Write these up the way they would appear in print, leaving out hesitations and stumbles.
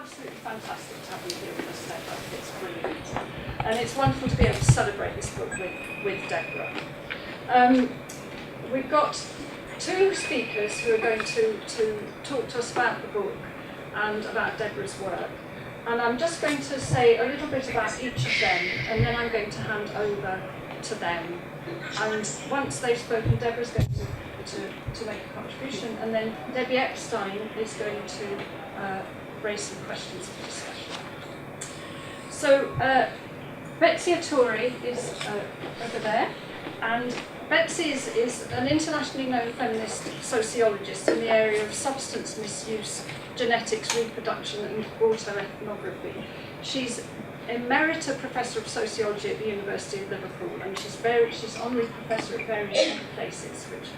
absolutely fantastic to have you here with us, Deborah. It's brilliant. And it's wonderful to be able to celebrate this book with Deborah. We've got two speakers who are going to talk to us about the book and about Deborah's work. And I'm just going to say a little bit about each of them, and then I'm going to hand over to them. And once they've spoken, Deborah's going to make a contribution, and then Debbie Epstein is going to raise some questions for discussion. So Betsy Ettorre is over there, and Betsy is an internationally known feminist sociologist in the area of substance misuse, genetics, reproduction and autoethnography. She's Emerita Professor of Sociology at the University of Liverpool, and she's honorary professor at various places, which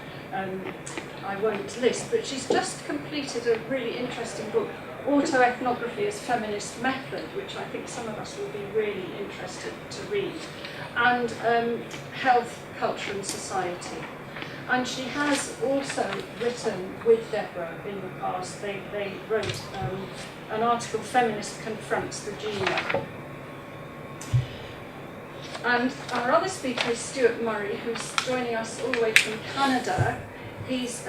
I won't list, but she's just completed a really interesting book, Autoethnography as Feminist Method, which I think some of us will be really interested to read, and Health, Culture and Society. And she has also written with Deborah in the past. They wrote an article, Feminist Confronts the Gene. And our other speaker is Stuart Murray, who's joining us all the way from Canada. He's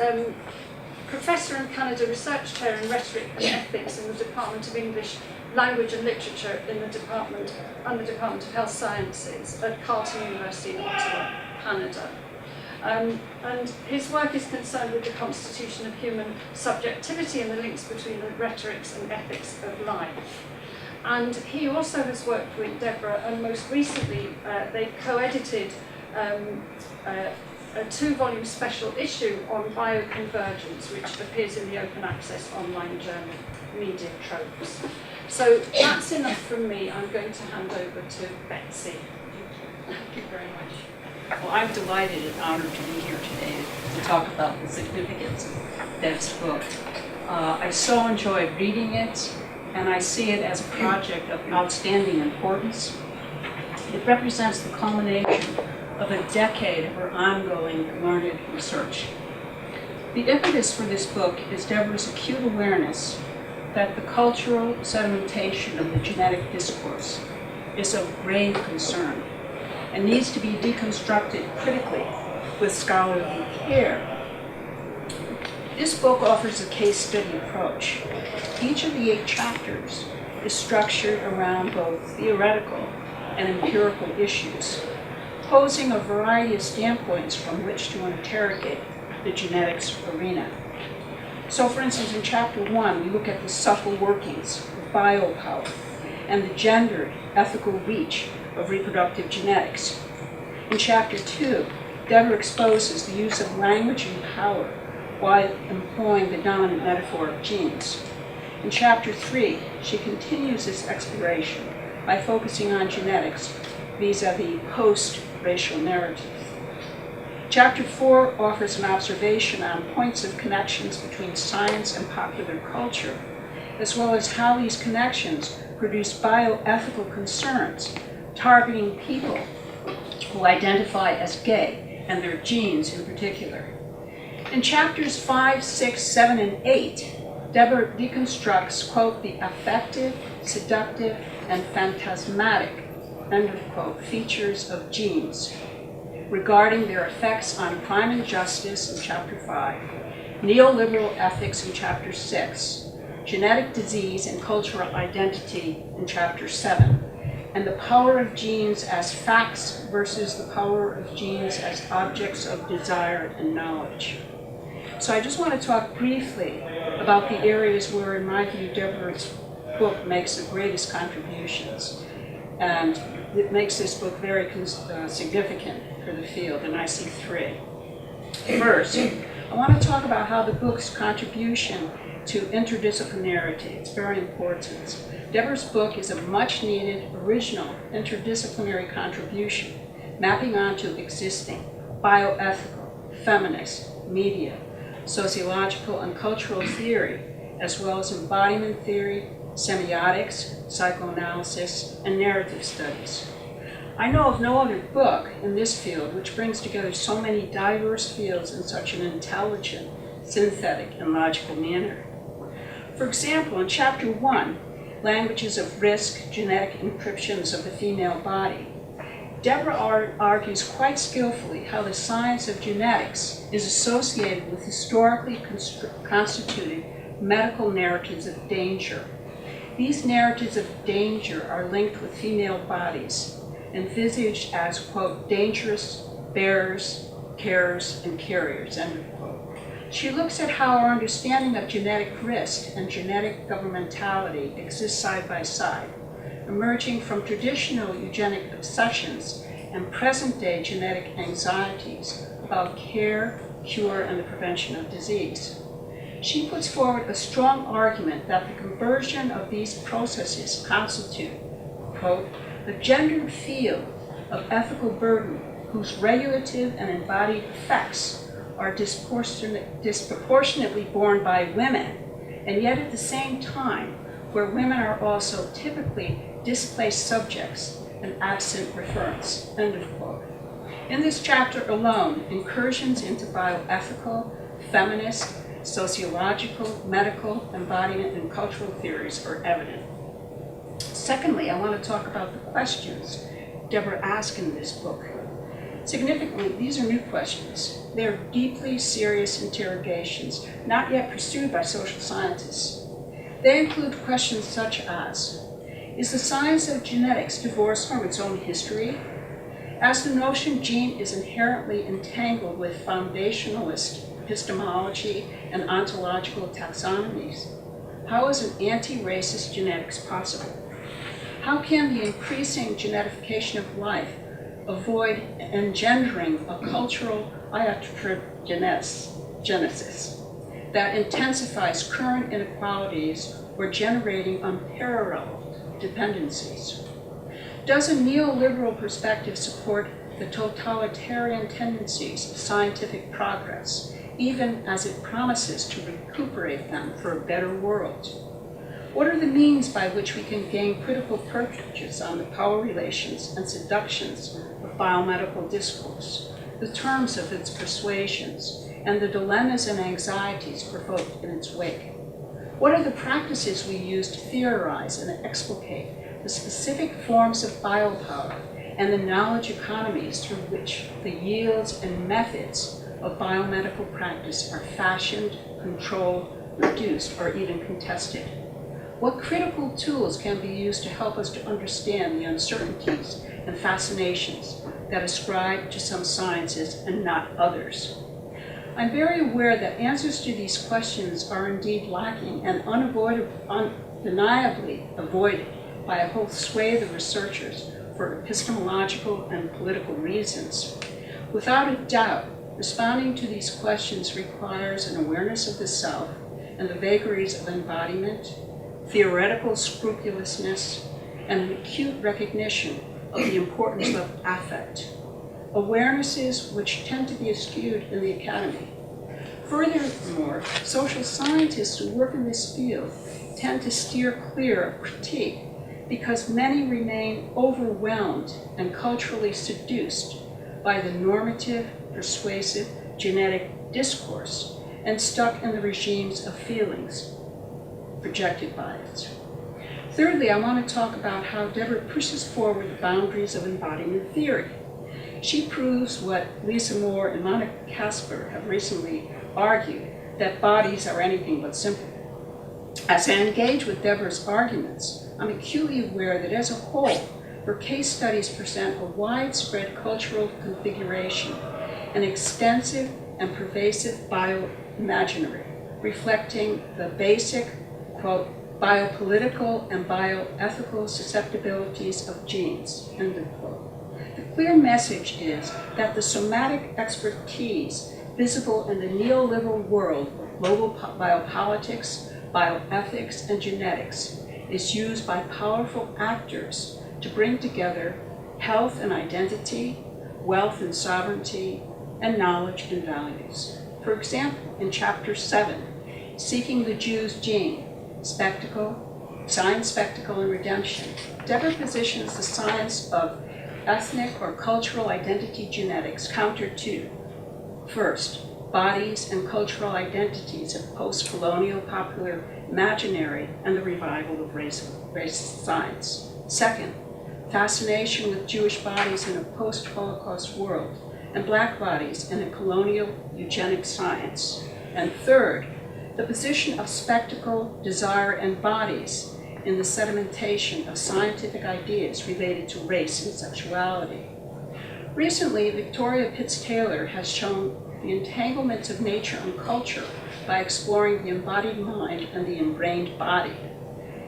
Professor in Canada, Research Chair in Rhetoric and Ethics in the Department of English Language and Literature in the Department of Health Sciences at Carleton University in Ottawa, Canada. And his work is concerned with the constitution of human subjectivity and the links between the rhetorics and ethics of life. And he also has worked with Deborah, and most recently they co-edited a 2-volume special issue on bioconvergence, which appears in the open access online journal Media Tropes. So that's enough from me. I'm going to hand over to Betsy. Thank you very much. Well, I'm delighted and honored to be here today to talk about the significance of Deb's book. I so enjoyed reading it, and I see it as a project of outstanding importance. It represents the culmination of a decade of her ongoing learned research. The impetus for this book is Deborah's acute awareness that the cultural sedimentation of the genetic discourse is of grave concern and needs to be deconstructed critically with scholarly care. This book offers a case study approach. Each of the 8 chapters is structured around both theoretical and empirical issues, posing a variety of standpoints from which to interrogate the genetics arena. So, for instance, in Chapter 1, we look at the subtle workings of biopower and the gendered ethical reach of reproductive genetics. In Chapter 2, Deborah exposes the use of language and power while employing the dominant metaphor of genes. In Chapter 3, she continues this exploration by focusing on genetics vis-a-vis post-racial narrative. Chapter 4 offers an observation on points of connections between science and popular culture, as well as how these connections produce bioethical concerns targeting people who identify as gay and their genes in particular. In chapters 5, 6, 7, and 8, Deborah deconstructs, quote, the affective, seductive, and phantasmatic, end of quote, features of genes regarding their effects on crime and justice in Chapter 5, neoliberal ethics in Chapter 6, genetic disease and cultural identity in Chapter 7, and the power of genes as facts versus the power of genes as objects of desire and knowledge. So I just want to talk briefly about the areas where, in my view, Deborah's book makes the greatest contributions. And it makes this book very significant for the field, and I see 3. First, I want to talk about how the book's contribution to interdisciplinarity. It's very important. Deborah's book is a much-needed, original, interdisciplinary contribution, mapping onto existing bioethical, feminist, media, sociological and cultural theory, as well as embodiment theory, semiotics, psychoanalysis, and narrative studies. I know of no other book in this field which brings together so many diverse fields in such an intelligent, synthetic, and logical manner. For example, in Chapter 1, languages of risk, genetic encryptions of the female body, Deborah argues quite skillfully how the science of genetics is associated with historically constituted medical narratives of danger. These narratives of danger are linked with female bodies, envisaged as, quote, dangerous bearers, carers, and carriers, end of quote. She looks at how our understanding of genetic risk and genetic governmentality exist side by side, emerging from traditional eugenic obsessions and present-day genetic anxieties about care, cure, and the prevention of disease. She puts forward a strong argument that the conversion of these processes constitute, quote, a gendered field of ethical burden whose regulative and embodied effects are disproportionately borne by women, and yet at the same time, where women are also typically displaced subjects and absent reference, end of quote. In this chapter alone, incursions into bioethical, feminist, sociological, medical, embodiment, and cultural theories are evident. Secondly, I want to talk about the questions Deborah asked in this book. Significantly, these are new questions. They are deeply serious interrogations, not yet pursued by social scientists. They include questions such as, is the science of genetics divorced from its own history? As the notion gene is inherently entangled with foundationalist epistemology and ontological taxonomies, how is an anti-racist genetics possible? How can the increasing genetification of life avoid engendering a cultural iatrogenesis that intensifies current inequalities or generating unparalleled dependencies? Does a neoliberal perspective support the totalitarian tendencies of scientific progress, even as it promises to recuperate them for a better world? What are the means by which we can gain critical purchase on the power relations and seductions of biomedical discourse, the terms of its persuasions, and the dilemmas and anxieties provoked in its wake? What are the practices we use to theorize and explicate the specific forms of biopower and the knowledge economies through which the yields and methods of biomedical practice are fashioned, controlled, reduced, or even contested? What critical tools can be used to help us to understand the uncertainties and fascinations that ascribe to some sciences and not others? I'm very aware that answers to these questions are indeed lacking and undeniably avoided by a whole swathe of researchers for epistemological and political reasons. Without a doubt, responding to these questions requires an awareness of the self and the vagaries of embodiment, theoretical scrupulousness, and an acute recognition of the importance of affect, awarenesses which tend to be eschewed in the academy. Furthermore, social scientists who work in this field tend to steer clear of critique because many remain overwhelmed and culturally seduced by the normative, persuasive, genetic discourse and stuck in the regimes of feelings projected by it. Thirdly, I want to talk about how Deborah pushes forward the boundaries of embodiment theory. She proves what Lisa Moore and Monica Casper have recently argued, that bodies are anything but simple. As I engage with Deborah's arguments, I'm acutely aware that as a whole, her case studies present a widespread cultural configuration, an extensive and pervasive bioimaginary, reflecting the basic, quote, biopolitical and bioethical susceptibilities of genes, end of quote. The clear message is that the somatic expertise visible in the neoliberal world of global biopolitics, bioethics, and genetics is used by powerful actors to bring together health and identity, wealth and sovereignty, and knowledge and values. For example, in Chapter 7, Seeking the Jew's Gene, Spectacle, Science, Spectacle, and Redemption, Deborah positions the science of ethnic or cultural identity genetics counter to, first, Bodies and Cultural Identities of Post-Colonial Popular Imaginary and the Revival of Race Science. Second, Fascination with Jewish Bodies in a Post-Holocaust World and Black Bodies in a Colonial Eugenic Science. And third, the position of spectacle, desire, and bodies in the sedimentation of scientific ideas related to race and sexuality. Recently, Victoria Pitts-Taylor has shown the entanglements of nature and culture by exploring the embodied mind and the ingrained body.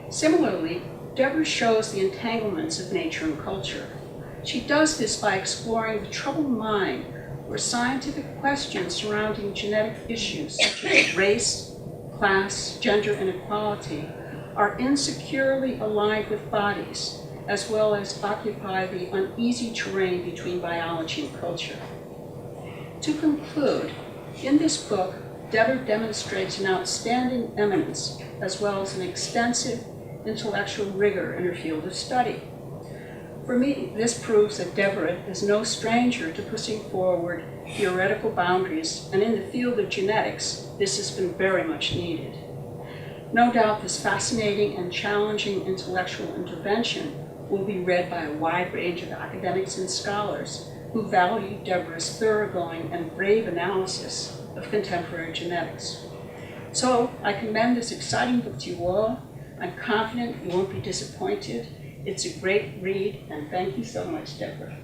Similarly, Deborah shows the entanglements of nature and culture. She does this by exploring the troubled mind, where scientific questions surrounding genetic issues such as race, class, gender, and equality are insecurely aligned with bodies, as well as occupy the uneasy terrain between biology and culture. To conclude, in this book, Deborah demonstrates an outstanding eminence, as well as an extensive intellectual rigor in her field of study. For me, this proves that Deborah is no stranger to pushing forward theoretical boundaries, and in the field of genetics, this has been very much needed. No doubt this fascinating and challenging intellectual intervention will be read by a wide range of academics and scholars who value Deborah's thoroughgoing and brave analysis of contemporary genetics. So I commend this exciting book to you all. I'm confident you won't be disappointed. It's a great read, and thank you so much, Deborah.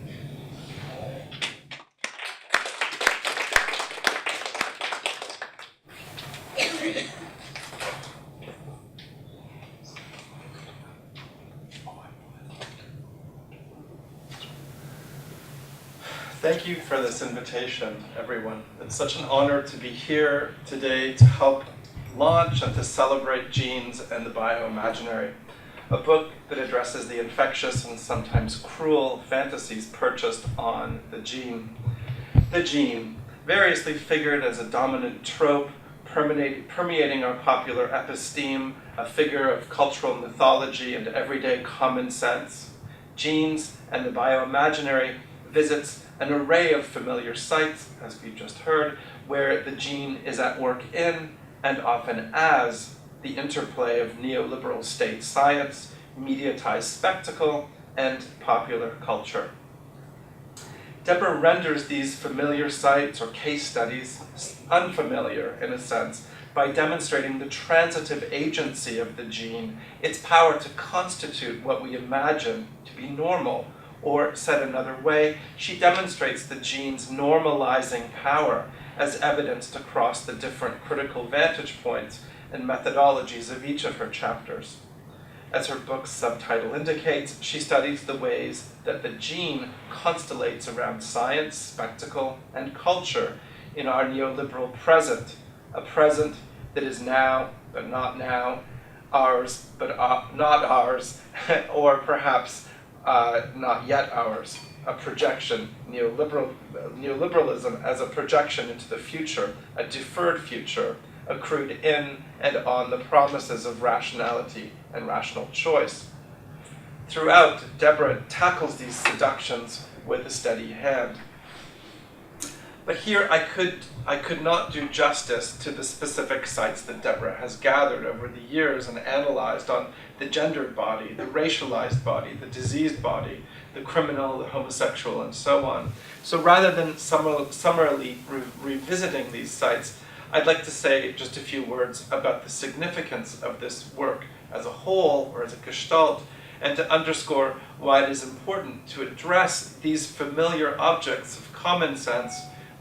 Thank you for this invitation, everyone. It's such an honor to be here today to help launch and to celebrate genes and the bioimaginary, a book that addresses the infectious and sometimes cruel fantasies purchased on the gene. The gene, variously figured as a dominant trope permeating our popular episteme, a figure of cultural mythology and everyday common sense. Genes and the bioimaginary visits an array of familiar sites, as we've just heard, where the gene is at work in and often as the interplay of neoliberal state science, mediatized spectacle, and popular culture. Deborah renders these familiar sites or case studies unfamiliar, in a sense, by demonstrating the transitive agency of the gene, its power to constitute what we imagine to be normal. Or, said another way, she demonstrates the gene's normalizing power as evidenced across the different critical vantage points and methodologies of each of her chapters. As her book's subtitle indicates, she studies the ways that the gene constellates around science, spectacle, and culture in our neoliberal present, a present that is now, but not now, ours, but not ours, or perhaps not yet ours, a projection, neoliberalism as a projection into the future, a deferred future, accrued in and on the promises of rationality and rational choice. Throughout, Deborah tackles these seductions with a steady hand. But here I could not do justice to the specific sites that Deborah has gathered over the years and analyzed on the gendered body, the racialized body, the diseased body, the criminal, the homosexual, and so on. So rather than summarily revisiting these sites, I'd like to say just a few words about the significance of this work as a whole, or as a gestalt, and to underscore why it is important to address these familiar objects of common sense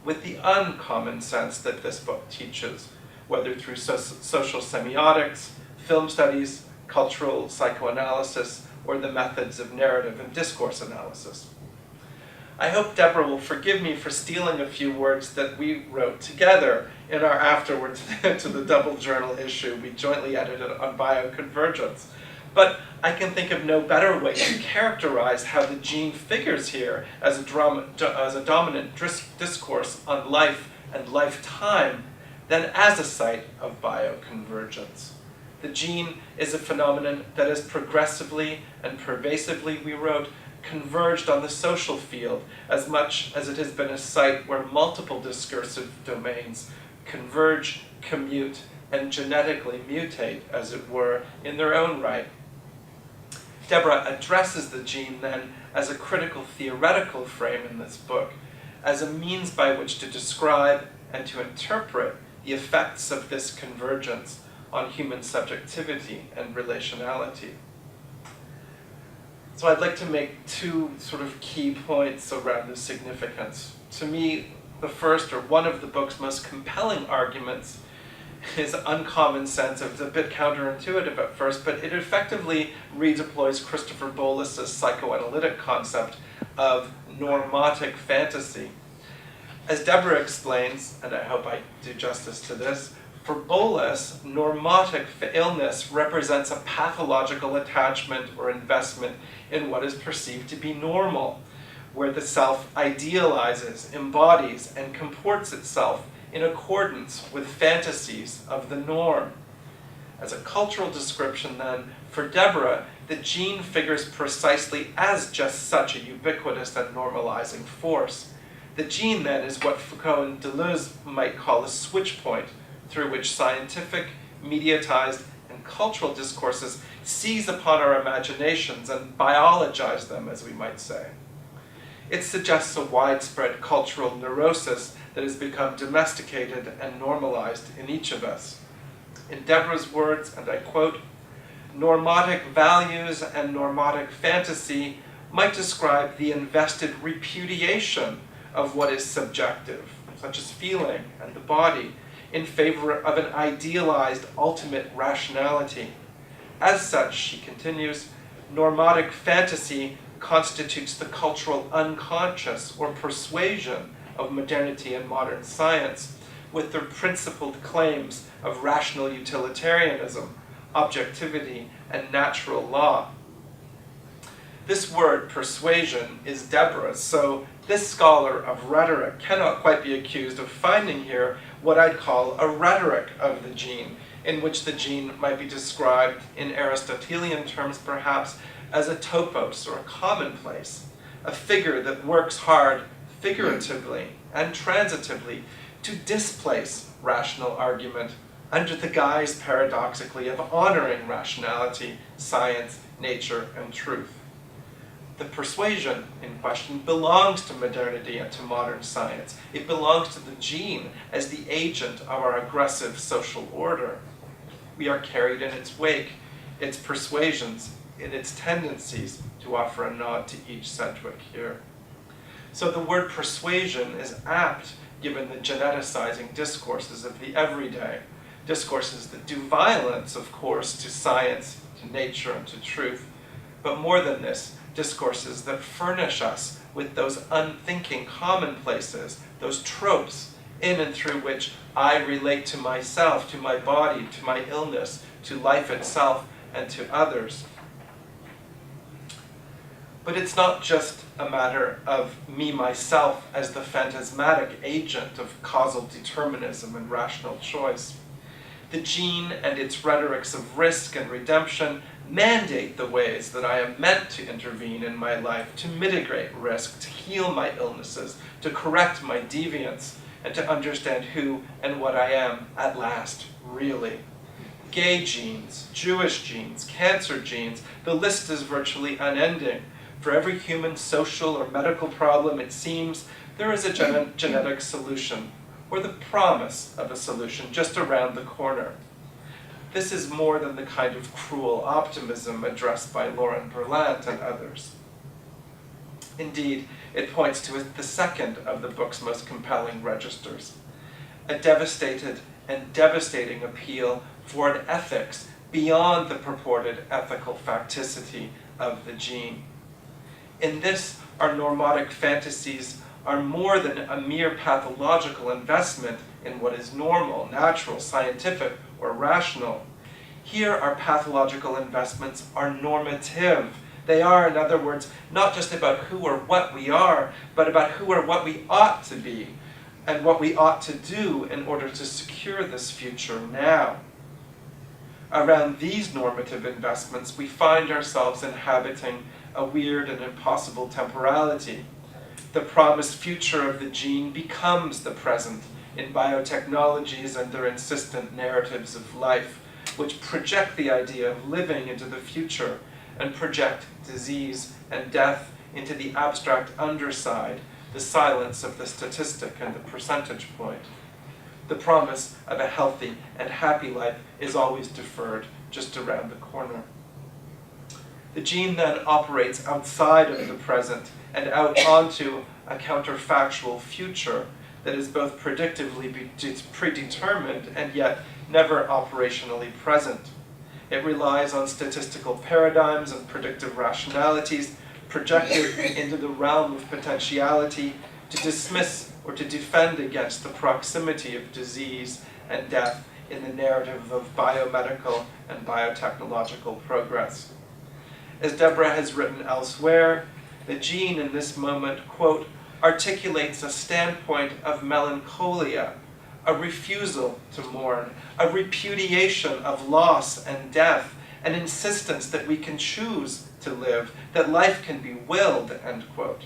with the uncommon sense that this book teaches, whether through social semiotics, film studies, cultural psychoanalysis, or the methods of narrative and discourse analysis. I hope Deborah will forgive me for stealing a few words that we wrote together in our afterwards to the double journal issue we jointly edited on bioconvergence. But I can think of no better way to characterize how the gene figures here as a dominant discourse on life and lifetime than as a site of bioconvergence. The gene is a phenomenon that is progressively and pervasively, we wrote, converged on the social field as much as it has been a site where multiple discursive domains converge, commute, and genetically mutate, as it were, in their own right. Deborah addresses the gene then as a critical theoretical frame in this book, as a means by which to describe and to interpret the effects of this convergence on human subjectivity and relationality. So I'd like to make two sort of key points around the significance. To me, the first, or one of the book's most compelling arguments, is uncommon sense. It's a bit counterintuitive at first, but it effectively redeploys Christopher Bolas's psychoanalytic concept of normatic fantasy. As Deborah explains, and I hope I do justice to this, for Bolas, normatic illness represents a pathological attachment or investment in what is perceived to be normal, where the self idealizes, embodies, and comports itself in accordance with fantasies of the norm. As a cultural description then, for Deborah, the gene figures precisely as just such a ubiquitous and normalizing force. The gene then is what Foucault and Deleuze might call a switch point through which scientific, mediatized, and cultural discourses seize upon our imaginations and biologize them, as we might say. It suggests a widespread cultural neurosis that has become domesticated and normalized in each of us. In Deborah's words, and I quote, "Normatic values and normatic fantasy might describe the invested repudiation of what is subjective, such as feeling and the body, in favor of an idealized ultimate rationality. As such," she continues, "normatic fantasy constitutes the cultural unconscious or persuasion of modernity and modern science, with their principled claims of rational utilitarianism, objectivity, and natural law." This word, persuasion, is Deborah's, so this scholar of rhetoric cannot quite be accused of finding here what I'd call a rhetoric of the gene, in which the gene might be described in Aristotelian terms perhaps as a topos or a commonplace, a figure that works hard figuratively and transitively to displace rational argument under the guise, paradoxically, of honoring rationality, science, nature, and truth. The persuasion in question belongs to modernity and to modern science. It belongs to the gene as the agent of our aggressive social order. We are carried in its wake, its persuasions, in its tendencies, to offer a nod to each Sedgwick here. So the word persuasion is apt given the geneticizing discourses of the everyday, discourses that do violence, of course, to science, to nature, and to truth, but more than this, discourses that furnish us with those unthinking commonplaces, those tropes in and through which I relate to myself, to my body, to my illness, to life itself, and to others. But it's not just a matter of me, myself, as the phantasmatic agent of causal determinism and rational choice. The gene and its rhetorics of risk and redemption mandate the ways that I am meant to intervene in my life, to mitigate risk, to heal my illnesses, to correct my deviance, and to understand who and what I am at last, really. Gay genes, Jewish genes, cancer genes, the list is virtually unending. For every human social or medical problem, it seems, there is a genetic solution, or the promise of a solution just around the corner. This is more than the kind of cruel optimism addressed by Lauren Berlant and others. Indeed, it points to the second of the book's most compelling registers, a devastated and devastating appeal for an ethics beyond the purported ethical facticity of the gene. In this, our normatic fantasies are more than a mere pathological investment in what is normal, natural, scientific, or rational. Here, our pathological investments are normative. They are, in other words, not just about who or what we are, but about who or what we ought to be, and what we ought to do in order to secure this future now. Around these normative investments, we find ourselves inhabiting a weird and impossible temporality. The promised future of the gene becomes the present in biotechnologies and their insistent narratives of life, which project the idea of living into the future and project disease and death into the abstract underside, the silence of the statistic and the percentage point. The promise of a healthy and happy life is always deferred just around the corner. The gene then operates outside of the present and out onto a counterfactual future that is both predictively predetermined and yet never operationally present. It relies on statistical paradigms and predictive rationalities projected into the realm of potentiality to dismiss or to defend against the proximity of disease and death in the narrative of biomedical and biotechnological progress. As Deborah has written elsewhere, the gene in this moment, quote, articulates a standpoint of melancholia, a refusal to mourn, a repudiation of loss and death, an insistence that we can choose to live, that life can be willed, end quote.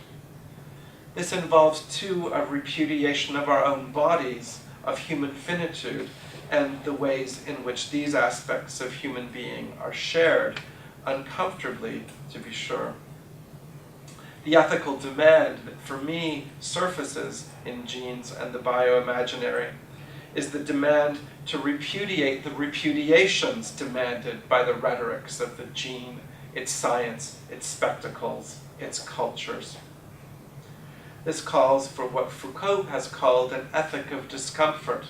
This involves, too, a repudiation of our own bodies, of human finitude, and the ways in which these aspects of human being are shared, uncomfortably, to be sure. The ethical demand that, for me, surfaces in genes and the bioimaginary is the demand to repudiate the repudiations demanded by the rhetorics of the gene, its science, its spectacles, its cultures. This calls for what Foucault has called an ethic of discomfort,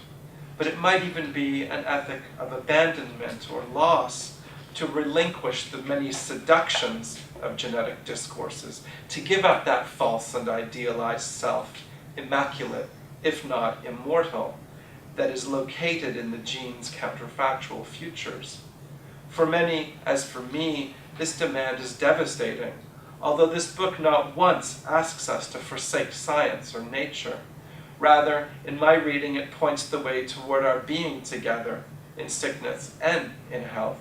but it might even be an ethic of abandonment or loss, to relinquish the many seductions of genetic discourses, to give up that false and idealized self, immaculate, if not immortal, that is located in the gene's counterfactual futures. For many, as for me, this demand is devastating, although this book not once asks us to forsake science or nature. Rather, in my reading, it points the way toward our being together in sickness and in health,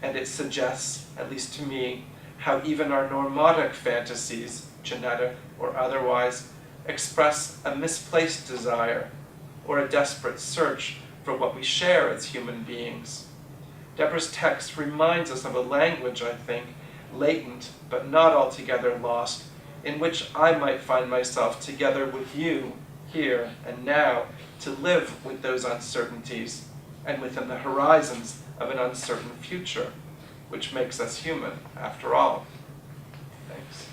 and it suggests, at least to me, how even our normotic fantasies, genetic or otherwise, express a misplaced desire or a desperate search for what we share as human beings. Deborah's text reminds us of a language, I think, latent but not altogether lost, in which I might find myself together with you, here and now, to live with those uncertainties and within the horizons of an uncertain future, which makes us human, after all. Thanks.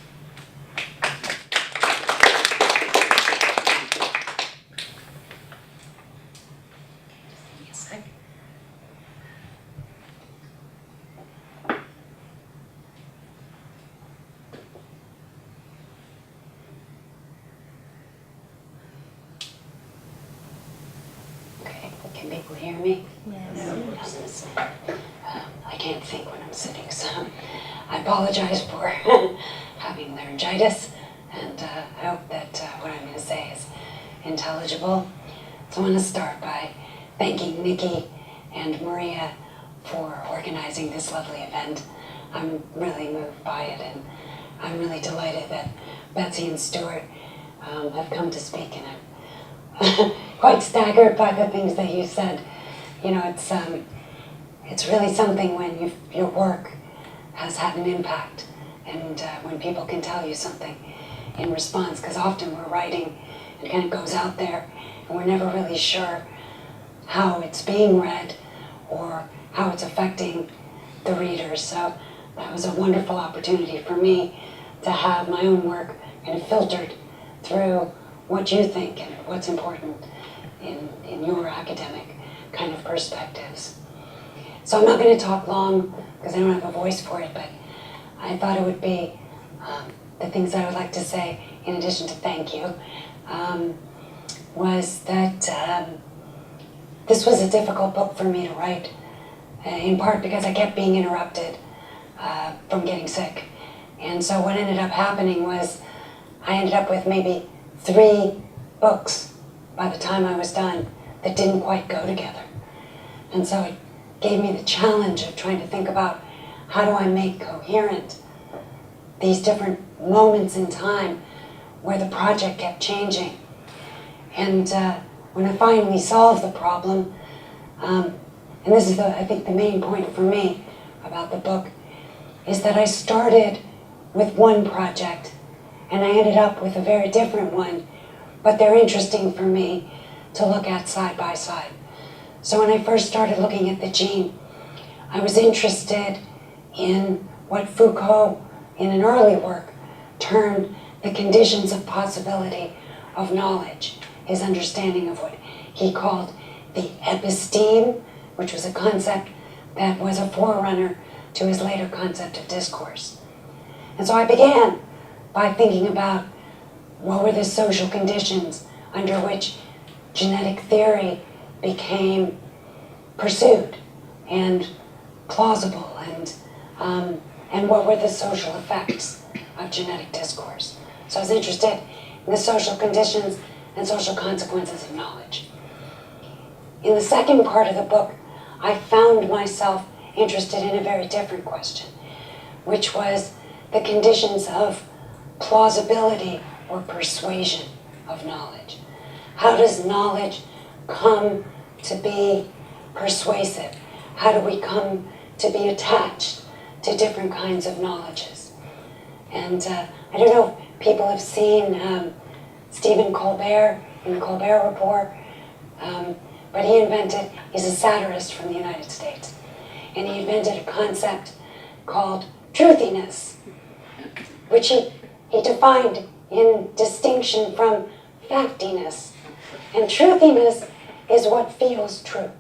Okay, can people hear me? Yes. I can't think when I'm sitting, so I apologize for having laryngitis, and I hope that what I'm going to say is intelligible. So I want to start by thanking Nickie and Maria for organizing this lovely event. I'm really moved by it, and I'm really delighted that Betsy and Stuart have come to speak, and I'm quite staggered by the things that you said. You know, it's really something when your work has had an impact, and when people can tell you something in response, because often we're writing and it kind of goes out there and we're never really sure how it's being read or how it's affecting the readers. So that was a wonderful opportunity for me to have my own work kind of filtered through what you think and what's important in your academic kind of perspectives. So I'm not going to talk long because I don't have a voice for it, but I thought it would be the things that I would like to say in addition to thank you was that this was a difficult book for me to write, in part because I kept being interrupted from getting sick. And so what ended up happening was I ended up with maybe 3 books by the time I was done that didn't quite go together. And so it gave me the challenge of trying to think about how do I make coherent these different moments in time where the project kept changing. And when I finally solved the problem, and this is, I think, the main point for me about the book, is that I started with one project and I ended up with a very different one, but they're interesting for me to look at side by side. So when I first started looking at the gene, I was interested in what Foucault, in an early work, termed the conditions of possibility of knowledge, his understanding of what he called the episteme, which was a concept that was a forerunner to his later concept of discourse. And so I began by thinking about what were the social conditions under which genetic theory became pursued and plausible, and what were the social effects of genetic discourse. So I was interested in the social conditions and social consequences of knowledge. In the second part of the book, I found myself interested in a very different question, which was the conditions of plausibility or persuasion of knowledge. How does knowledge come to be persuasive? How do we come to be attached to different kinds of knowledges? And I don't know if people have seen Stephen Colbert in the Colbert Report, but he's a satirist from the United States, and he invented a concept called truthiness, which he defined in distinction from factiness. And truthiness is what feels true.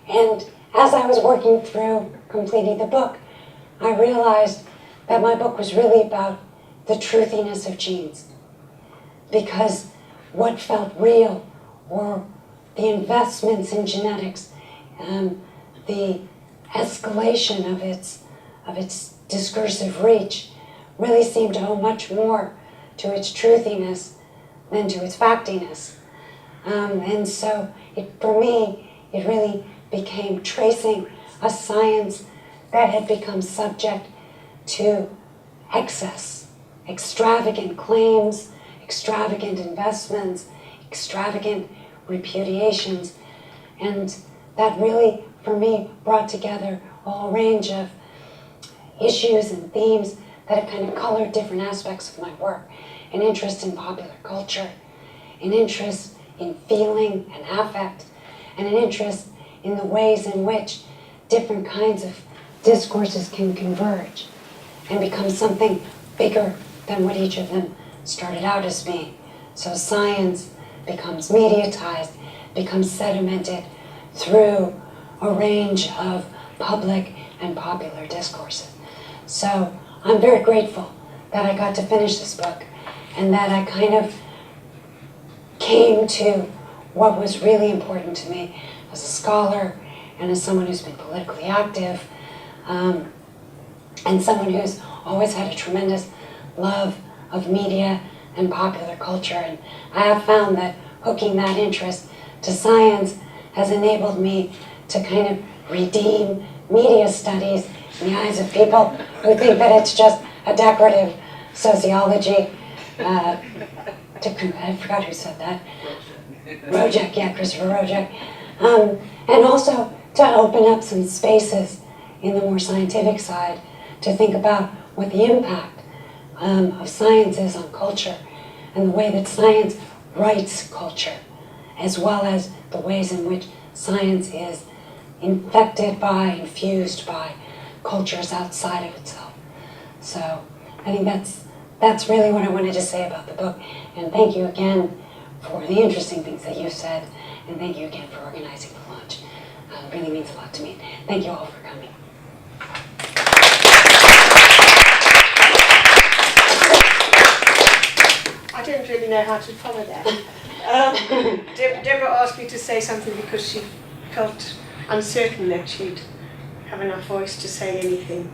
And as I was working through completing the book, I realized that my book was really about the truthiness of genes. Because what felt real were the investments in genetics, the escalation of its discursive reach really seemed to owe much more to its truthiness than to its factiness. And so for me, it really became tracing a science that had become subject to excess, extravagant claims, extravagant investments, extravagant repudiations. And that really, for me, brought together a whole range of issues and themes that have kind of colored different aspects of my work. An interest in popular culture, an interest in feeling and affect, and an interest in the ways in which different kinds of discourses can converge and become something bigger than what each of them started out as being. So science becomes mediatized, becomes sedimented through a range of public and popular discourses. So I'm very grateful that I got to finish this book and that I kind of came to what was really important to me as a scholar and as someone who's been politically active, and someone who's always had a tremendous love of media and popular culture. And I have found that hooking that interest to science has enabled me to kind of redeem media studies in the eyes of people who think that it's just a decorative sociology. I forgot who said that. Rojek, yeah, Christopher Rojek. And also to open up some spaces in the more scientific side to think about what the impact of science is on culture and the way that science writes culture, as well as the ways in which science is infected by, infused by cultures outside of itself. So I think that's really what I wanted to say about the book. And thank you again for the interesting things that you said, and thank you again for organizing the launch. It really means a lot to me. Thank you all for coming. I don't really know how to follow that. Deborah asked me to say something because she felt uncertain that she'd have enough voice to say anything.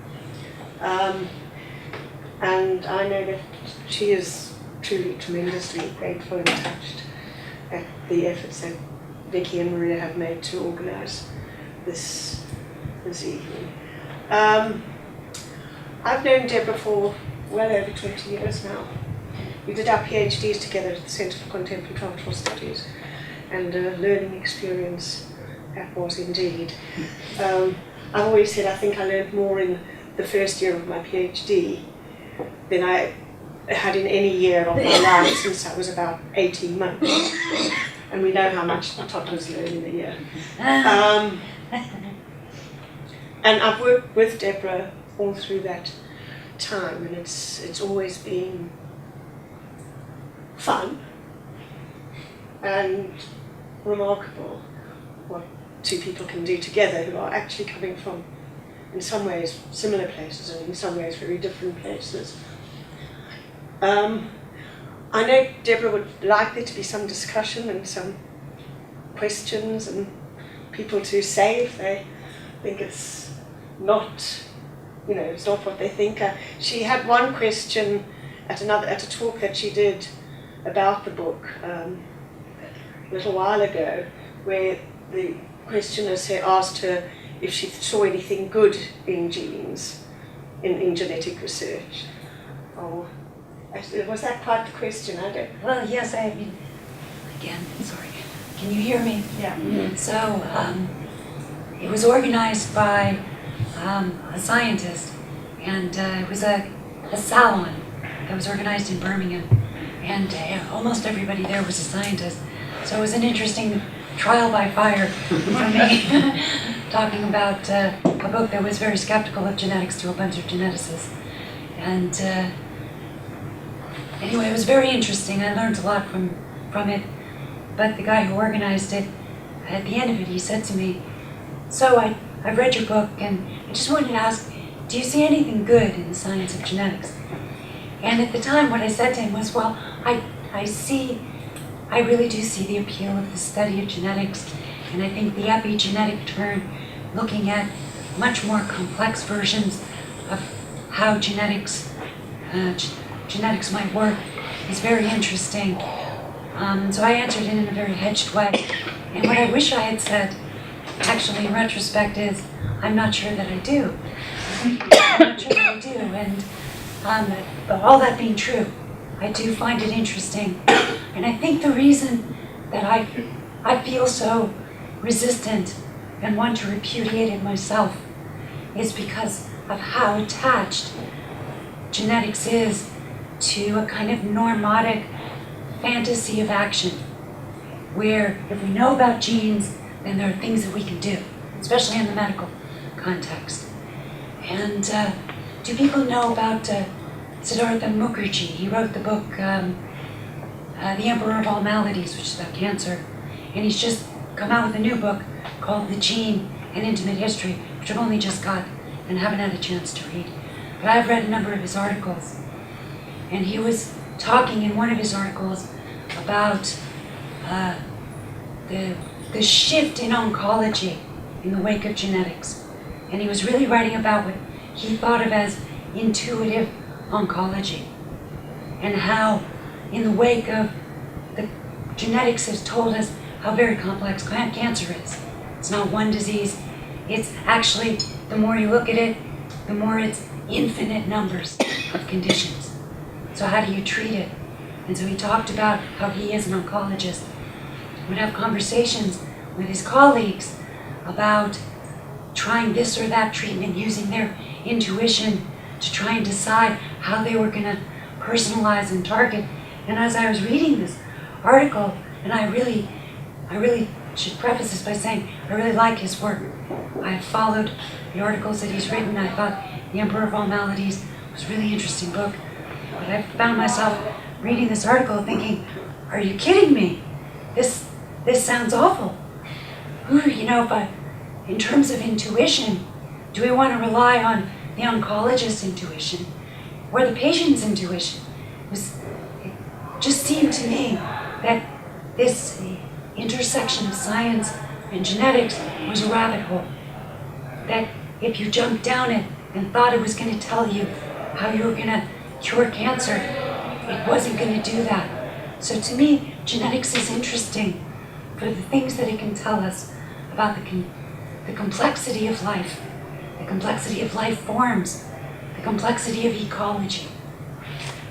And I know that she is truly tremendously grateful and touched at the efforts that Nickie and Maria have made to organise this evening. I've known Deborah for well over 20 years now. We did our PhDs together at the Centre for Contemporary Cultural Studies, and a learning experience that was indeed. I've always said I think I learned more in the first year of my PhD than I had in any year of my life since I was about 18 months. And we know how much toddlers learn in a year. And I've worked with Deborah all through that time, and it's always been fun and remarkable what two people can do together who are actually coming from, in some ways, similar places and in some ways very different places. I know Deborah would like there to be some discussion and some questions and people to say if they think it's not, it's not what they think. She had one question at a talk that she did about the book a little while ago, where the questioner asked her if she saw anything good in genes, in genetic research. Oh, was that quite the question? I don't. Well, yes, again, sorry. Can you hear me? Yeah. Mm-hmm. So, it was organized by a scientist, and it was a salon that was organized in Birmingham, and almost everybody there was a scientist. So it was an interesting trial by fire for me, talking about a book that was very skeptical of genetics to a bunch of geneticists. And anyway, it was very interesting. I learned a lot from it. But the guy who organized it, at the end of it, he said to me, "So I've read your book, and I just wanted to ask, do you see anything good in the science of genetics?" And at the time, what I said to him was, well, I really do see the appeal of the study of genetics, and I think the epigenetic turn, looking at much more complex versions of how genetics might work, is very interesting. So I answered it in a very hedged way. And what I wish I had said, actually in retrospect, is I'm not sure that I do. I'm not sure that I do. And but all that being true, I do find it interesting. And I think the reason that I feel so resistant and want to repudiate it myself is because of how attached genetics is to a kind of normatic fantasy of action, where if we know about genes, then there are things that we can do, especially in the medical context. And do people know about Siddhartha Mukherjee? He wrote the book, The Emperor of All Maladies, which is about cancer. And he's just come out with a new book called The Gene and Intimate History, which I've only just got and haven't had a chance to read. But I've read a number of his articles. And he was talking in one of his articles about the shift in oncology in the wake of genetics. And he was really writing about what he thought of as intuitive oncology, and how in the wake of the genetics has told us how very complex cancer is. It's not one disease. It's actually, the more you look at it, the more it's infinite numbers of conditions. So how do you treat it? And so he talked about how he, as an oncologist, would have conversations with his colleagues about trying this or that treatment using their intuition to try and decide how they were going to personalize and target. And as I was reading this article, and I really should preface this by saying I really like his work. I've followed the articles that he's written. I thought The Emperor of All Maladies was a really interesting book. But I found myself reading this article thinking, are you kidding me? This sounds awful. In terms of intuition, do we want to rely on the oncologist's intuition or the patient's intuition? It just seemed to me that this intersection of science and genetics was a rabbit hole. That if you jumped down it and thought it was going to tell you how you were going to cure cancer, it wasn't going to do that. So to me, genetics is interesting for the things that it can tell us about the complexity of life, the complexity of life forms, the complexity of ecology.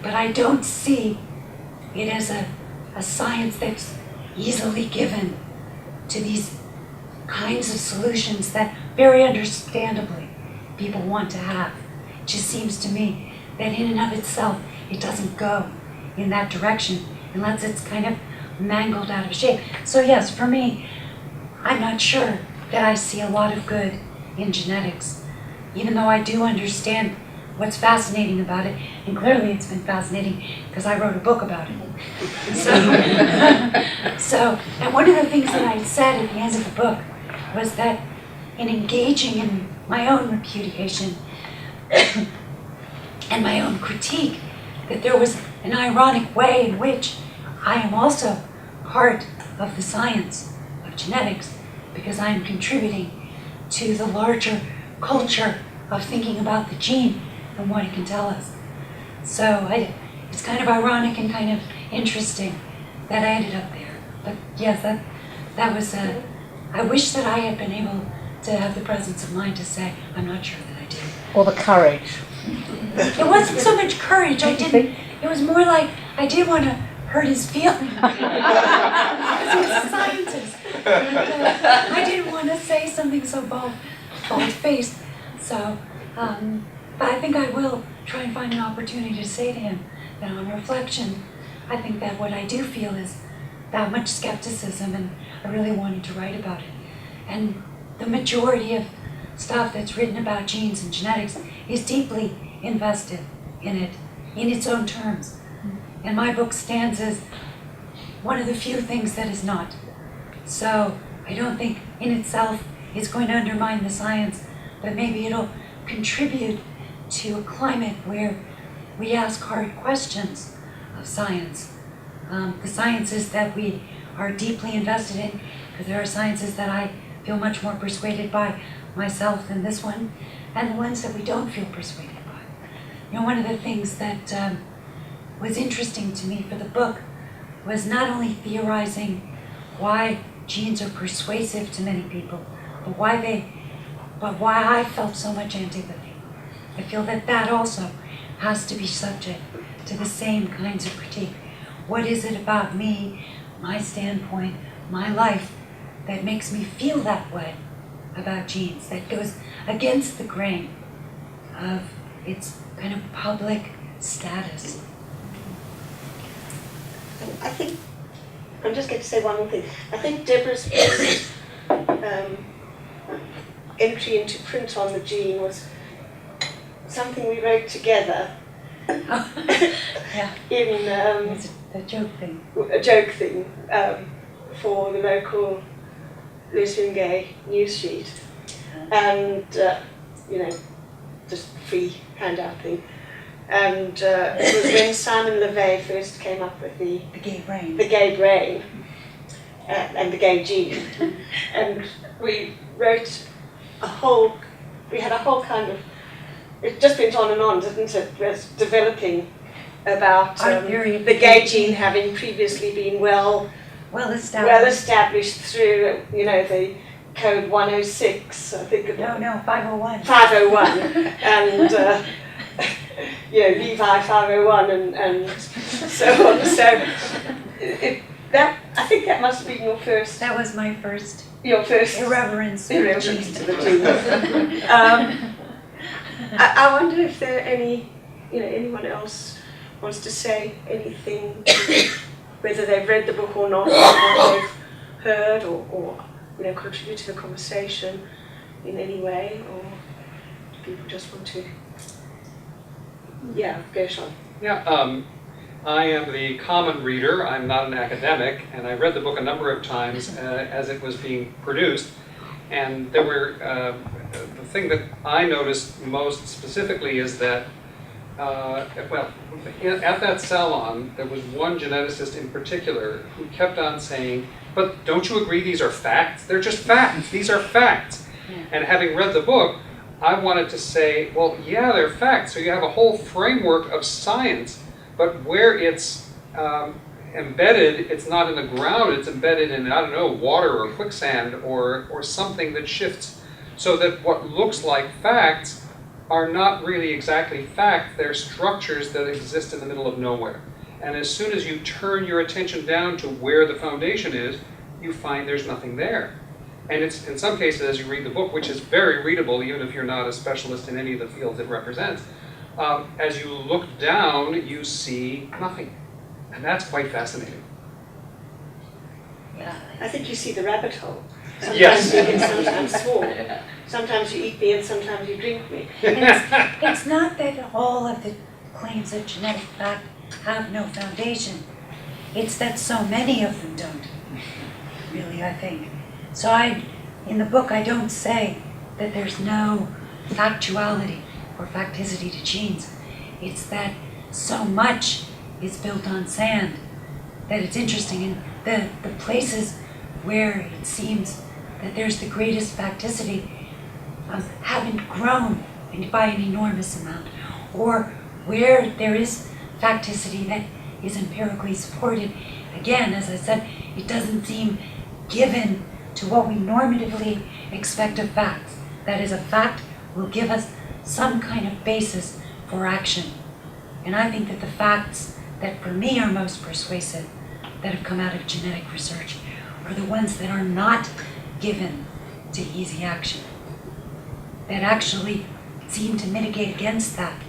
But I don't see it as a science that's easily given to these kinds of solutions that very understandably people want to have. It just seems to me that in and of itself, it doesn't go in that direction unless it's kind of mangled out of shape. So yes, for me, I'm not sure that I see a lot of good in genetics, even though I do understand what's fascinating about it, and clearly it's been fascinating because I wrote a book about it. And one of the things that I said at the end of the book was that in engaging in my own repudiation and my own critique, that there was an ironic way in which I am also part of the science of genetics because I am contributing to the larger culture of thinking about the gene and what it can tell us. So it's kind of ironic and kind of interesting that I ended up there. But yes, that was I wish that I had been able to have the presence of mind to say, I'm not sure that I did. Or the courage. It wasn't so much courage, it was more like I did want to hurt his feelings. Because he was a scientist. And, I didn't want to say something so bald-faced. So, but I think I will try and find an opportunity to say to him that on reflection, I think that what I do feel is that much skepticism, and I really wanted to write about it. And the majority of stuff that's written about genes and genetics is deeply invested in it, in its own terms. And my book stands as one of the few things that is not. So I don't think in itself it's going to undermine the science, but maybe it'll contribute to a climate where we ask hard questions of science. The sciences that we are deeply invested in, because there are sciences that I feel much more persuaded by myself than this one, and the ones that we don't feel persuaded by. You know, one of the things that was interesting to me for the book was not only theorizing why genes are persuasive to many people, but why I felt so much antipathy. I feel that that also has to be subject to the same kinds of critique. What is it about me, my standpoint, my life, that makes me feel that way about genes, that goes against the grain of its kind of public status? I think, I'm just going to say one more thing. I think Deborah's first entry into print on the gene was something we wrote together. Yeah. In It's a joke thing. a joke thing for the local lesbian gay news sheet, and just free handout thing. And it was when Simon LeVay first came up with the gay brain. The gay brain and the gay gene, and we wrote we had a whole kind of, it just went on and on, didn't it? It was developing about the gay gene having previously been well established through, the code 106, I think. No, 501. 501, and Levi 501, and so on. So I think that must have been your first. That was my first Irreverence to the gene. I wonder if there are anyone else wants to say anything, whether they've read the book or not, or what they've heard, or contribute to the conversation in any way, or do people just want to? Yeah, go Sean. Yeah, I am the common reader. I'm not an academic, and I read the book a number of times as it was being produced. And there were the thing that I noticed most specifically is that at that salon there was one geneticist in particular who kept on saying, "But don't you agree these are facts? They're just facts. These are facts." Yeah. And having read the book, I wanted to say, well, yeah, they're facts. So you have a whole framework of science, but where it's embedded, it's not in the ground, it's embedded in, I don't know, water or quicksand or something that shifts so that what looks like facts are not really exactly fact, they're structures that exist in the middle of nowhere. And as soon as you turn your attention down to where the foundation is, you find there's nothing there. And it's, in some cases, as you read the book, which is very readable, even if you're not a specialist in any of the fields it represents, as you look down, you see nothing. And that's quite fascinating. Yeah. I think you see the rabbit hole. Sometimes Yes. big and sometimes small. Sometimes you eat me and sometimes you drink me. It's not that all of the claims of genetic fact have no foundation. It's that so many of them don't, really, I think. So in the book, I don't say that there's no factuality or facticity to genes. It's that so much is built on sand that it's interesting. And the places where it seems that there's the greatest facticity haven't grown by an enormous amount, or where there is facticity that is empirically supported. Again, as I said, it doesn't seem given to what we normatively expect of facts. That is, a fact will give us some kind of basis for action. And I think that the facts that for me are most persuasive that have come out of genetic research are the ones that are not given to easy action, that actually seem to mitigate against that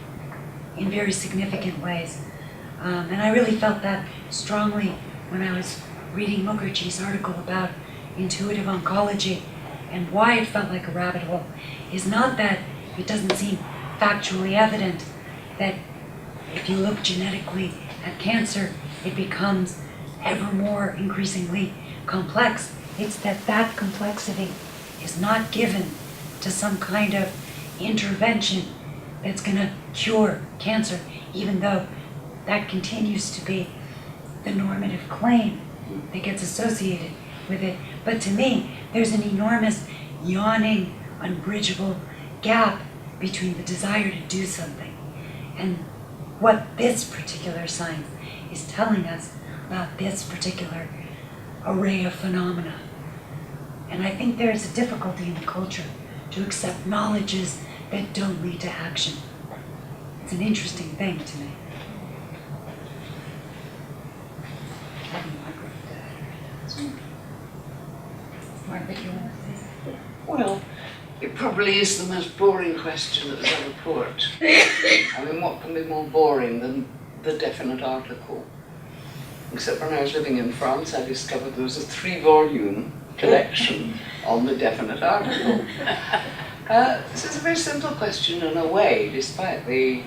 in very significant ways. And I really felt that strongly when I was reading Mukherjee's article about intuitive oncology, and why it felt like a rabbit hole is not that it doesn't seem factually evident that if you look genetically at cancer, it becomes ever more increasingly complex. It's that that complexity is not given to some kind of intervention that's going to cure cancer, even though that continues to be the normative claim that gets associated with it. But to me, there's an enormous, yawning, unbridgeable gap between the desire to do something and what this particular science is telling us about this particular array of phenomena. And I think there is a difficulty in the culture to accept knowledges that don't lead to action. It's an interesting thing to me. Margaret, you want to say? Well, it probably is the most boring question that was ever put. I mean, what can be more boring than the definite article? Except when I was living in France, I discovered there was a 3-volume collection on the definite article. This is a very simple question in a way, despite the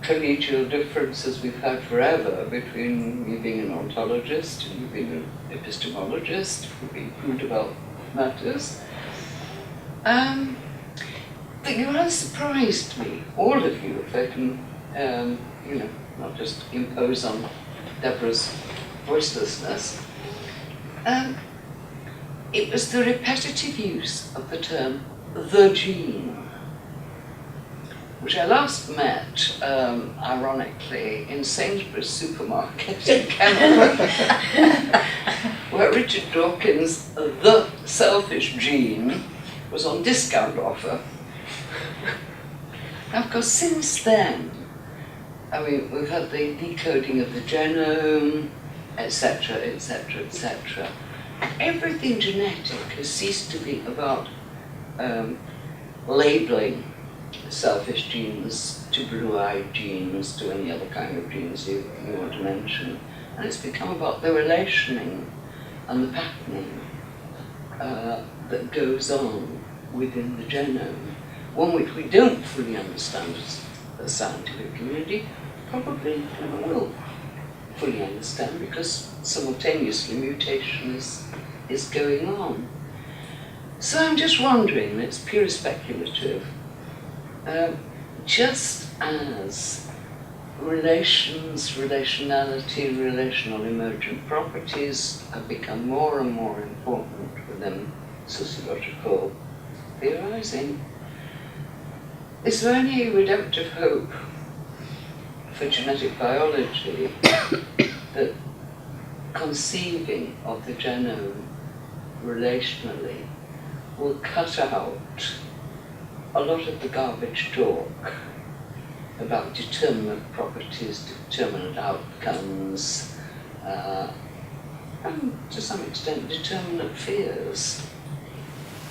collegial differences we've had forever between me being an ontologist and you being an epistemologist, who develop matters. But you have surprised me, all of you, if I can, not just impose on Deborah's voicelessness. It was the repetitive use of the term the gene, which I last met, ironically, in Sainsbury's supermarket in Cameron, where Richard Dawkins' The Selfish Gene was on discount offer. Now, of course, since then, I mean, we've had the decoding of the genome, etc., etc., etc. Everything genetic has ceased to be about labeling selfish genes to blue-eyed genes to any other kind of genes you want to mention. And it's become about the relationing and the patterning that goes on within the genome, one which we don't fully understand as the scientific community, probably never will fully understand, because simultaneously mutation is going on. So I'm just wondering, it's pure speculative, just as relations, relationality, relational emergent properties have become more and more important within sociological theorizing, is there any redemptive hope for genetic biology that conceiving of the genome relationally will cut out a lot of the garbage talk about determinate properties, determinate outcomes, and to some extent determinate fears.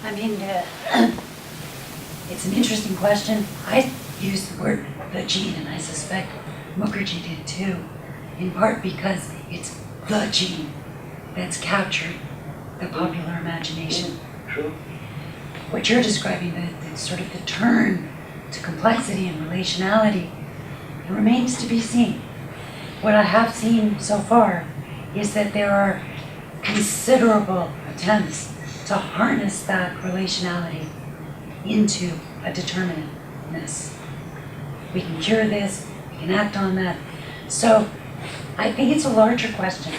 I mean, it's an interesting question. I use the word the gene, and I suspect Mukherjee did too, in part because it's the gene that's captured the popular imagination. True. What you're describing, the sort of the turn to complexity and relationality, remains to be seen. What I have seen so far is that there are considerable attempts to harness that relationality into a determinateness. We can cure this, we can act on that. So I think it's a larger question,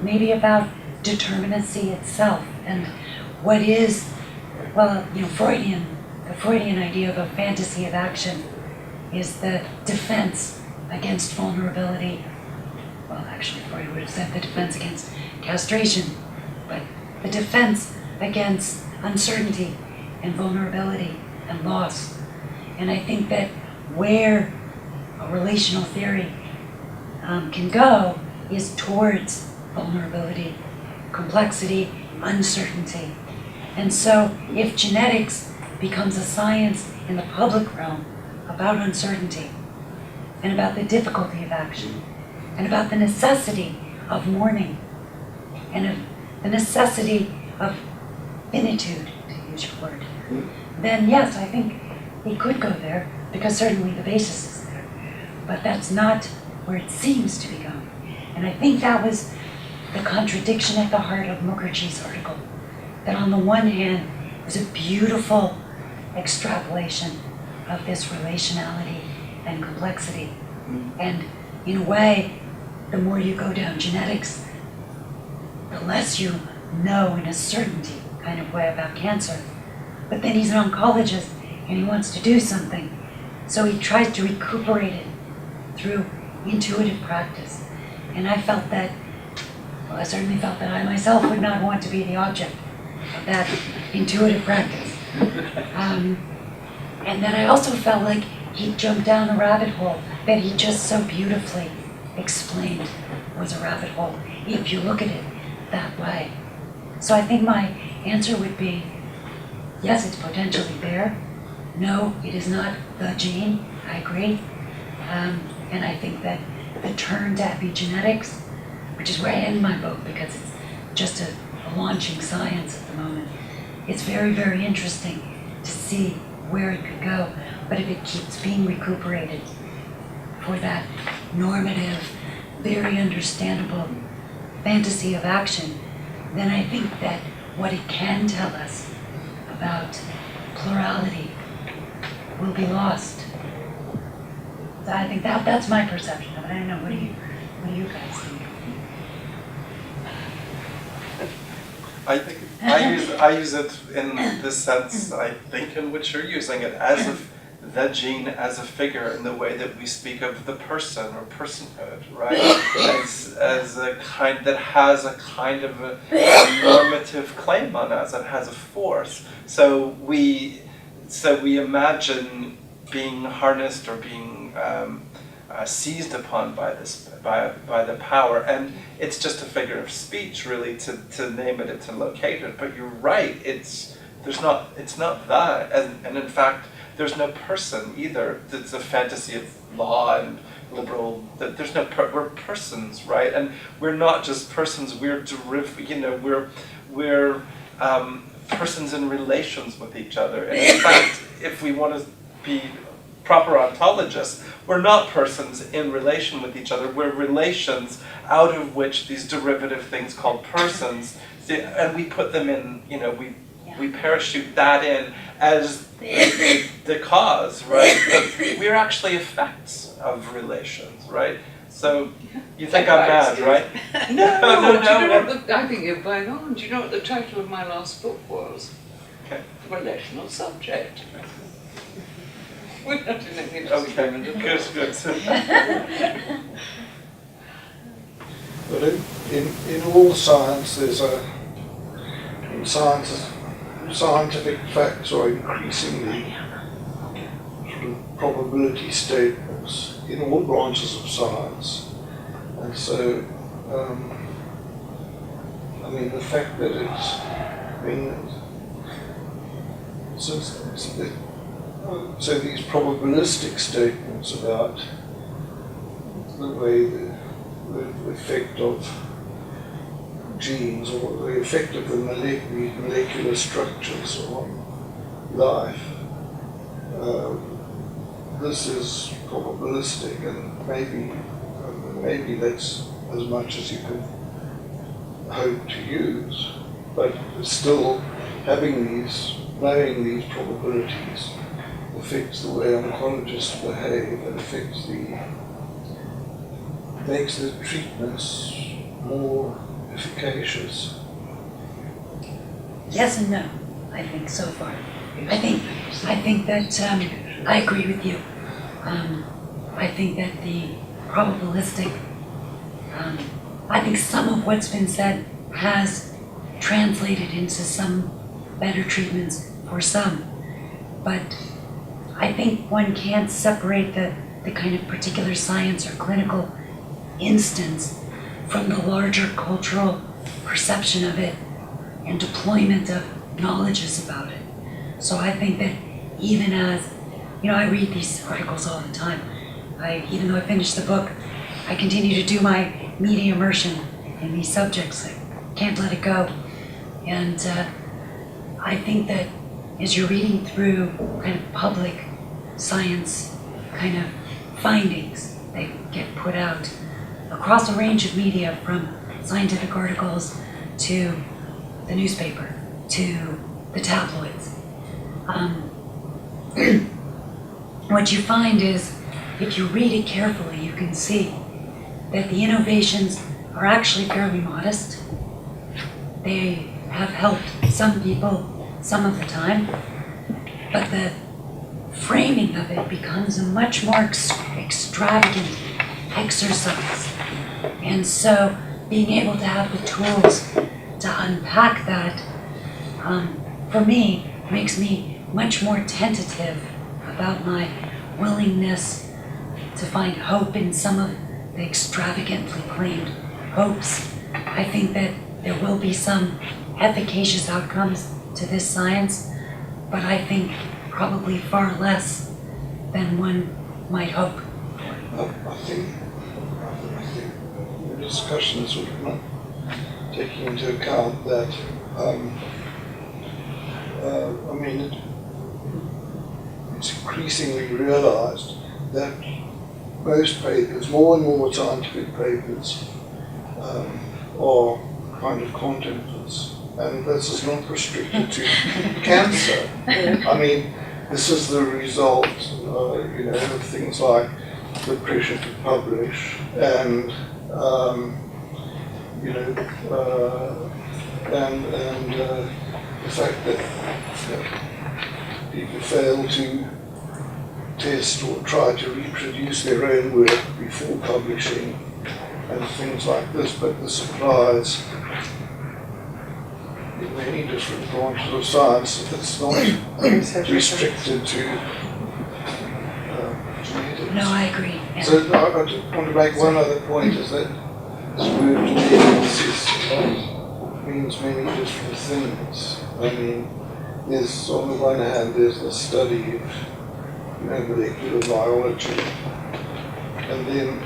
maybe about determinacy itself and what is, well, you know, the Freudian idea of a fantasy of action is the defense against vulnerability. Well, actually, Freud would have said the defense against castration, but the defense against uncertainty and vulnerability and loss. And I think that where a relational theory can go is towards vulnerability, complexity, uncertainty. And so if genetics becomes a science in the public realm about uncertainty and about the difficulty of action and about the necessity of mourning and of the necessity of finitude, to use your word, then yes, I think it could go there because certainly the basis is there. But that's not where it seems to be going. And I think that was the contradiction at the heart of Mukherjee's article. That on the one hand, it was a beautiful extrapolation of this relationality and complexity. And in a way, the more you go down genetics, the less you know in a certainty kind of way about cancer. But then he's an oncologist and he wants to do something. So he tries to recuperate it through intuitive practice. And I felt that, well, I certainly felt that I myself would not want to be the object of that intuitive practice. And then I also felt like he jumped down a rabbit hole that he just so beautifully explained was a rabbit hole, if you look at it that way. So I think my answer would be, yes, it's potentially there. No, it is not the gene, I agree. And I think that the turn to epigenetics, which is where I end my book because it's just a launching science at the moment, it's very, very interesting to see where it could go. But if it keeps being recuperated for that normative, very understandable fantasy of action, then I think that what it can tell us about plurality will be lost. So I think that's my perception of it. I don't know, what do you guys think? I think I use it in this sense, I think, in which you're using it, as if the gene as a figure in the way that we speak of the person or personhood, right? As a kind that has a kind of a normative claim on us and has a force. So we imagine being harnessed or being seized upon by this by the power, and it's just a figure of speech, really, to name it and to locate it. But you're right; it's not that, and in fact, there's no person either. It's a fantasy of law and liberal. That there's no we're persons, right? And we're not just persons. We're we're persons in relations with each other. And in fact, if we want to be proper ontologists, we're not persons in relation with each other. We're relations out of which these derivative things called persons, and we put them in. We parachute that in as the cause, right? But we're actually effects of relations, right? So you think I'm mad, right? No. I think you're bang on. Do you know what the title of my last book was? Okay. Relational subject. We're not in any Okay, good. But in all science, scientific facts are increasingly probability statements in all branches of science. And so, I mean, the fact that it's, I mean, so these probabilistic statements about the way the effect of genes or the effect of the molecular structures on life, this is probabilistic, and maybe that's as much as you can hope to use, but still knowing these probabilities affects the way oncologists behave and makes the treatments more efficacious. Yes and no, I think, so far. I think that I agree with you. I think that the probabilistic, I think some of what's been said has translated into some better treatments for some. But I think one can't separate the kind of particular science or clinical instance from the larger cultural perception of it and deployment of knowledges about it. So I think that even as, I read these articles all the time. Even though I finished the book, I continue to do my media immersion in these subjects. I can't let it go. And I think that as you're reading through kind of public science kind of findings that get put out across a range of media, from scientific articles to the newspaper to the tabloids, what you find is, if you read it carefully, you can see that the innovations are actually fairly modest. They have helped some people some of the time, but the framing of it becomes a much more extravagant exercise. And so being able to have the tools to unpack that, for me, makes me much more tentative about my willingness to find hope in some of the extravagantly claimed hopes. I think that there will be some efficacious outcomes to this science, but I think probably far less than one might hope. I think the discussion is sort of not taking into account that, it's increasingly realized that most papers, more and more scientific papers, are kind of contentless. And this is not restricted to cancer. I mean, this is the result, of things like the pressure to publish and, the fact that people fail to test or try to reproduce their own work before publishing and things like this, but this applies in many different branches of science. It's not restricted to genetics. No, I agree. Yeah. So I just want to make one other point, is that this word genetics means many different things. I mean, there's, on the one hand, there's the study of molecular biology, and then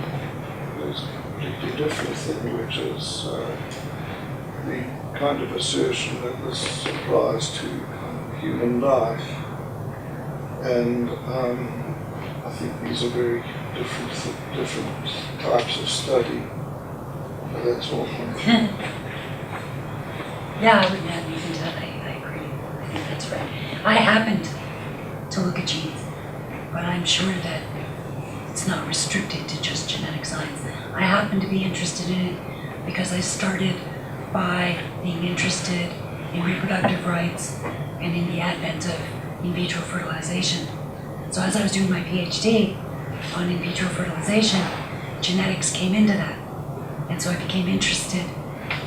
there's a completely different thing, which is the kind of assertion that this applies to human life. And I think these are very different types of study. But that's all. Yeah, I wouldn't add anything to that. I agree. I think that's right. I happened to look at genes, but I'm sure that it's not restricted to just genetic science. I happen to be interested in it because I started by being interested in reproductive rights and in the advent of in vitro fertilization. So as I was doing my PhD on in vitro fertilization, genetics came into that. And so I became interested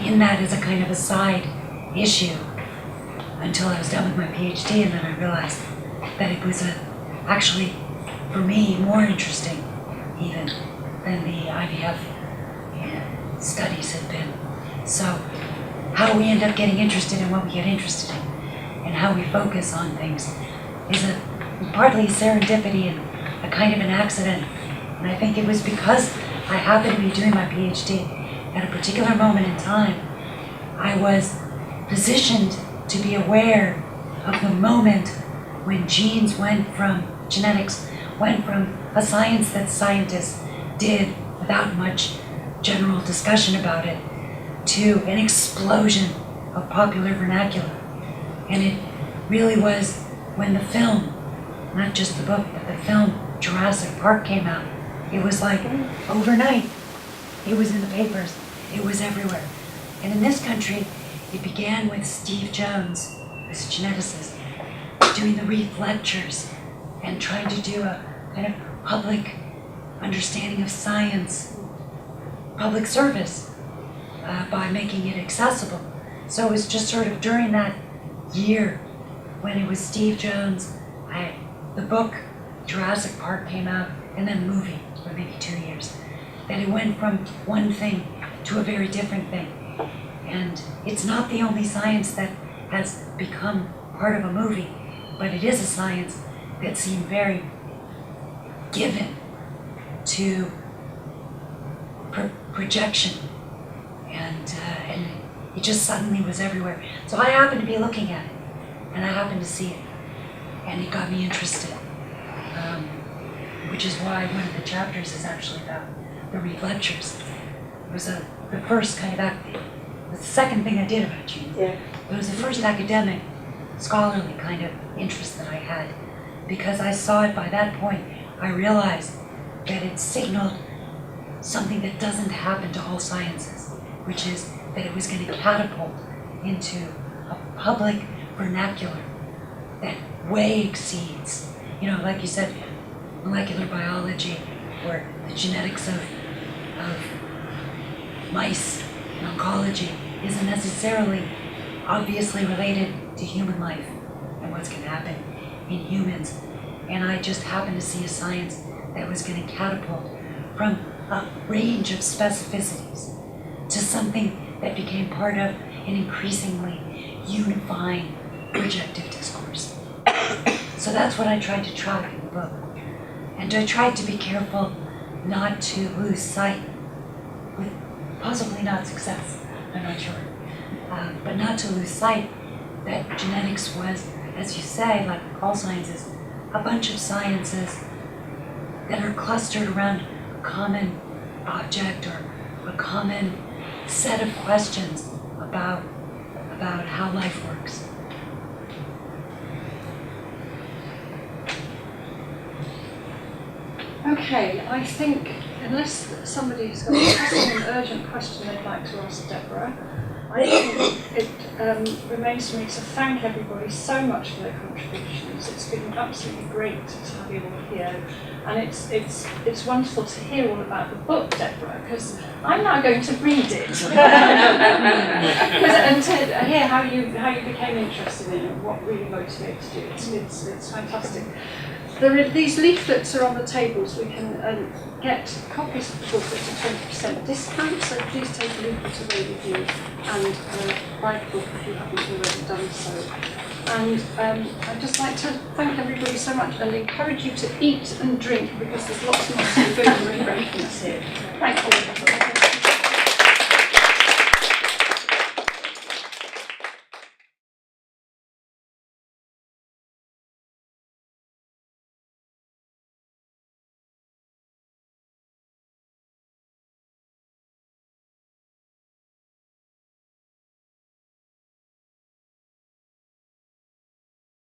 in that as a kind of a side issue until I was done with my PhD, and then I realized that it was actually for me, more interesting even than the IVF studies had been. So how we end up getting interested in what we get interested in and how we focus on things is partly serendipity and a kind of an accident. And I think it was because I happened to be doing my PhD at a particular moment in time. I was positioned to be aware of the moment when genetics went from a science that scientists did without much general discussion about it to an explosion of popular vernacular. And it really was when the film, not just the book, but the film Jurassic Park came out. It was like overnight. It was in the papers. It was everywhere. And in this country, it began with Steve Jones, this geneticist, doing the Reef lectures and trying to do a kind of public understanding of science, public service, by making it accessible. So it was just sort of during that year when it was Steve Jones, the book Jurassic Park came out, and then the movie for maybe 2 years, that it went from one thing to a very different thing. And it's not the only science that has become part of a movie, but it is a science that seemed very given to projection, and it just suddenly was everywhere. So I happened to be looking at it, and I happened to see it, and it got me interested, which is why one of the chapters is actually about the Reef lectures. It was the first kind of the second thing I did about genes. Yeah. It was the first academic, scholarly kind of interest that I had, because I saw it by that point. I realized that it signaled something that doesn't happen to all sciences, which is that it was going to catapult into a public vernacular that way exceeds, like you said, molecular biology or the genetics of mice and oncology isn't necessarily obviously related to human life and what's going to happen in humans. And I just happened to see a science that was going to catapult from a range of specificities to something that became part of an increasingly unifying projective discourse. So that's what I tried to track in the book. And I tried to be careful not to lose sight, with possibly not success, I'm not sure, but not to lose sight that genetics was, as you say, like all sciences, a bunch of sciences that are clustered around a common object or a common set of questions about how life works. Okay, I think unless somebody has got a pressing and urgent question they'd like to ask Deborah, I think it remains for me to thank everybody so much for their contributions. It's been absolutely great to have you all here, and it's wonderful to hear all about the book, Deborah, because I'm now going to read it and to hear how you became interested in it and what really motivated you. It's fantastic. These leaflets are on the tables. We can get copies of the book at a 20% discount, so please take a leaflet away with you and buy the book if you haven't already done so. And I'd just like to thank everybody so much and encourage you to eat and drink, because there's lots more to do and refreshments here. Thank you.